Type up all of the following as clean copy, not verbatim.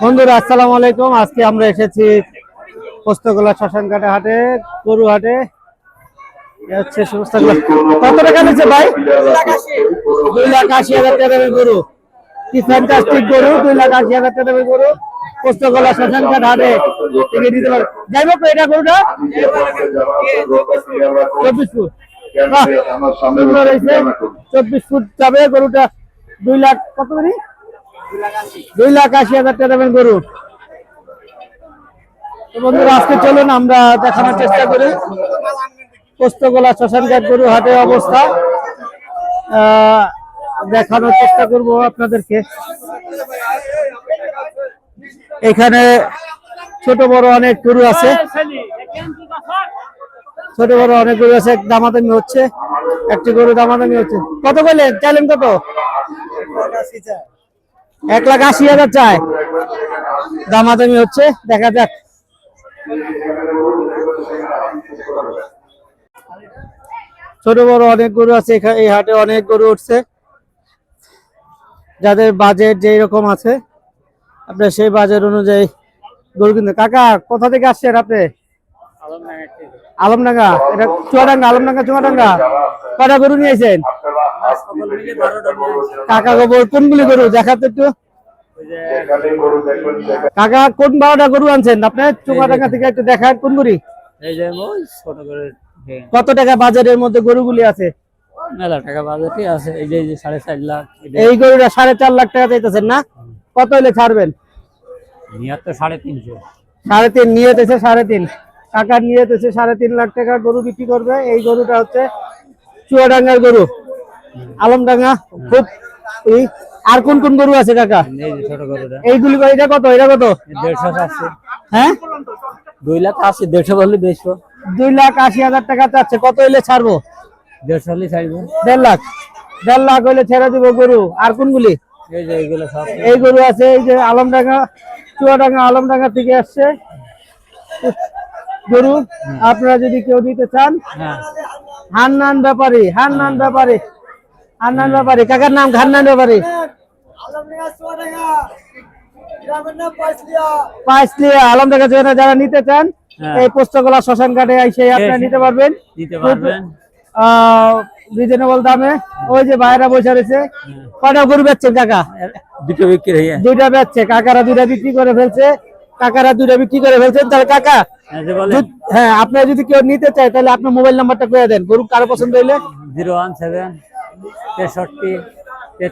বন্ধুরা আসসালামু আলাইকুম। আজকে আমরা এসেছি পোস্তগোলা শ্মশানঘাটা হাটে, গরু হাটে। হচ্ছে সমস্তগুলো কত টাকা নিচ্ছে ভাই? 2,80,000 টাকা দামের গরু। কি ফ্যান্টাস্টিক গরু! 2,80,000 টাকা দামের গরু পোস্তগোলা শ্মশানঘাটা হাটে থেকে দিতে পারবে। যাই হোক, এটা গরুটা 24 ফুট। বাহ, সুন্দর হয়েছে। 24 ফুট যাবে গরুটা। 2 লাখ কত জানি? 2,80,000 টাকা দামের গরু। বন্ধুরা আজকে চলুন আমরা দেখানোর চেষ্টা করি পোস্তগোলা শ্মশানঘাট গরু হাটের অবস্থা দেখানোর চেষ্টা করব আপনাদেরকে। এখানে ছোট বড় অনেক গরু আছে, ছোট বড় অনেক গরু আছে। দামাদামি হচ্ছে, একটি গরু দামাদামি হচ্ছে। কত বললেন? চাইলেন কত? 1,80,000 চায়, দামাদামি হচ্ছে। দেখা যাক। ছোট বড় অনেক গরু আছে এই হাটে, অনেক গরু উঠছে। যাদের বাজেট যেই রকম আছে আপনার সেই বাজেট অনুযায়ী গরু কিনতে। কাকা কোথা থেকে আসছেন আপনি? আলমডাঙ্গা। এটা চুয়াডাঙ্গা, আলমডাঙ্গা চুয়াডাঙ্গা। কয়টা গরু নিয়েছেন কাকা? গোবর কোনগুলি গরু দেখাতে একটু। কাকা কোন 12টা গরু আনছেন আপনি চুয়াডাঙ্গা থেকে? একটু দেখান কোন গরু। কত টাকা বাজারের মধ্যে গরুগুলি আছে? মেলা টাকা বাজেটই আছে। এই যে 4.5 লাখ। এই গরুটা 4.5 লাখ টাকা চাইতেছেন না? কত হলে ছাড়বেন? নিয়ত তো 3.5। 3.5 নিয়েতেছে, 3.5 কাকা নিয়েতেছে। 3.5 লাখ টাকা গরু বিক্রি করবে। এই গরুটা হচ্ছে চুয়াডাঙ্গার গরু, আলমডাঙ্গা। খুব আর কোন কোন গরু আছে কাকা? এই যে ছোট গরুটা। এইগুলি এটা কত? এটা কত? 150 আছে। হ্যাঁ 2 লাখ আছে। 150 বললে বেশি। 2,80,000 টাকা চাচ্ছে। কত হইলে ছাড়বো? 150 হলে ছাড়বো। 1.5 লাখ। 1.5 লাখ হইলে ছেড়ে দিব গরু। আর কোনগুলি? এই যে এগুলো সব। এই গরু আছে। এই যে আলমডাঙ্গা, চুয়াডাঙ্গা আলমডাঙ্গা থেকে আসছে গরু। আপনারা যদি কেউ নিতে চান, হ্যাঁ, হান্নান ব্যাপারী, হান্নান ব্যাপারী, হান্নান ব্যাপারী। কাকার নাম হান্নান ব্যাপারী, পাইসলিয়া আলমডাঙ্গা। যারা নিতে চান এই পোস্তগোলা শ্মশানঘাটে এসে আপনারা নিতে পারবেন, দিতে পারবেন রিজনেবল দামে। ওই যে ভাইরা বসে রয়েছে। কয়টা গরু বেচছেন কাকা? দুটো বিক্রি হয়ে। 2টা বেচছে কাকারা, 2টা বিক্রি করে ফেলছে। কাকারা 2টা বিক্রি করে ফেলছেন। তাহলে কাকা হ্যাঁ, আপনারা যদি কেউ নিতে চায় তাহলে আপনার মোবাইল নাম্বারটা করে দেন, গরু কারো পছন্দ হইলে। 017 63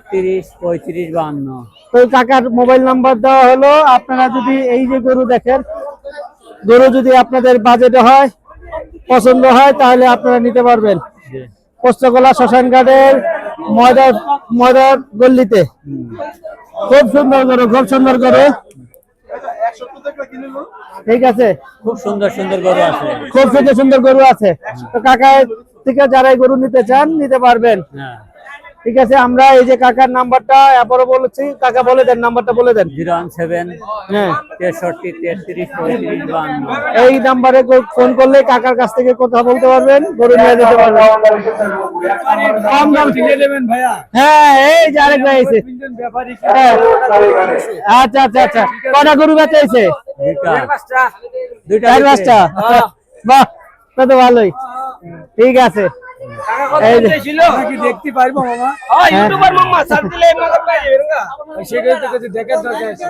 33 35 52। তো কাকার মোবাইল নাম্বার দেওয়া হলো। আপনারা যদি এই যে গরু দেখেন, গরু যদি আপনাদের বাজেটে হয়, পছন্দ হয়, তাহলে আপনারা নিতে পারবেন পোস্তগোলা শ্মশানঘাটের ময়দার গল্লিতে। খুব সুন্দর গরু, খুব সুন্দর গরু। ঠিক আছে, খুব সুন্দর সুন্দর গরু আছে, খুব সুন্দর সুন্দর গরু আছে। তো কাকা থেকে যারা গরু নিতে চান নিতে পারবেন। হ্যাঁ, ঠিক আছে। আমরা এই যে কাকার নাম্বারটা আবারও বলেছি, কাকা বলে দেন, নাম্বারটা বলে দেন। 017 হ্যাঁ 63 33 35 52। এই নাম্বারে ফোন করলে কাকার কাছ থেকে কথা বলতে পারবেন, গরু নিয়ে যেতে পারবেন। কম দাম কিনে নেবেন ভাইয়া। হ্যাঁ, এই যে আরেক ভাই আছে। আচ্ছা আচ্ছা আচ্ছা। কটা গরু বেচা হয়েছে? দুইটা 4-5টা। বাহ, তা তো ভালোই। ঠিক আছে। দেখতে পারবো মামা? ইউটিউবার মামা সার দিলে মামা পাই এরঙ্গা সেটাই তো দেখে দরকার আছে।